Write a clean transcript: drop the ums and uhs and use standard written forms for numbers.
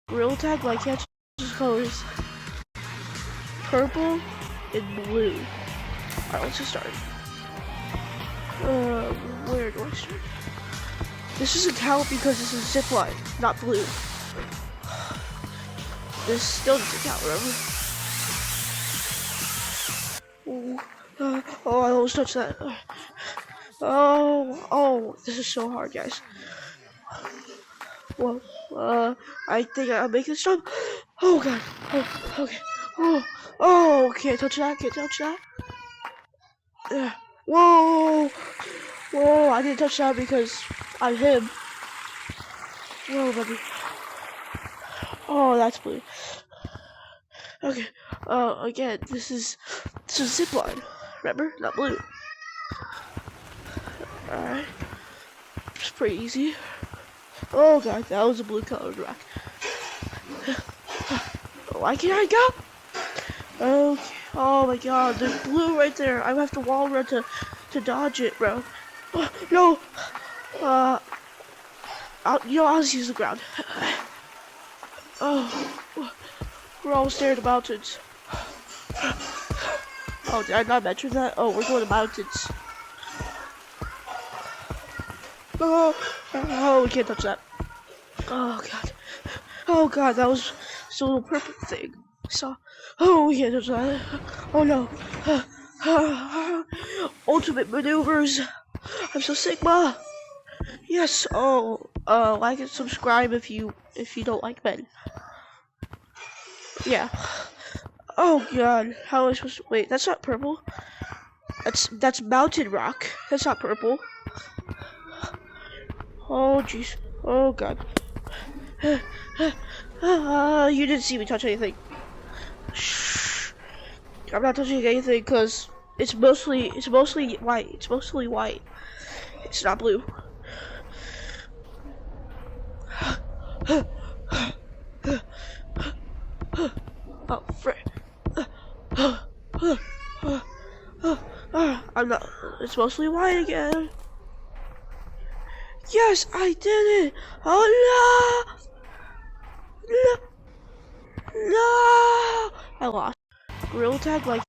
Gorilla Tag like catches colors purple and blue. Alright, let's just start. Where do I start? This doesn't count because this is zip line, not blue. This still doesn't count, remember? Oh, I almost touched that. Oh, this is so hard, guys. Well, I think I'll make this jump. Oh god. Oh, okay. Oh, can't touch that. Can't touch that. Whoa. Whoa, I didn't touch that because I'm him. Whoa, baby. Oh, that's blue. Okay. Again, this is zip line. Remember, not blue. Alright. It's pretty easy. Oh god, that was a blue colored rock. Why can't I go? Okay. Oh my god, there's blue right there. I have to wall run to dodge it, bro. No. I'll just use the ground. Oh, we're almost there at the mountains. Oh, did I not mention that? Oh, we're going to mountains. Oh, we can't touch that. Oh god, that was a little purple thing. Oh, we can't touch that. Oh no. Ultimate maneuvers. I'm so Sigma. Yes. Oh, like and subscribe if you don't like men. Yeah. Oh god, how am I supposed to wait? That's not purple. That's mountain rock. That's not purple. Oh jeez. Oh god. You didn't see me touch anything. Shh. I'm not touching anything because it's mostly white. It's mostly white. It's not blue. Oh frick. I'm not. It's mostly white again. Yes, I did it. Oh no! No! I lost. Gorilla Tag like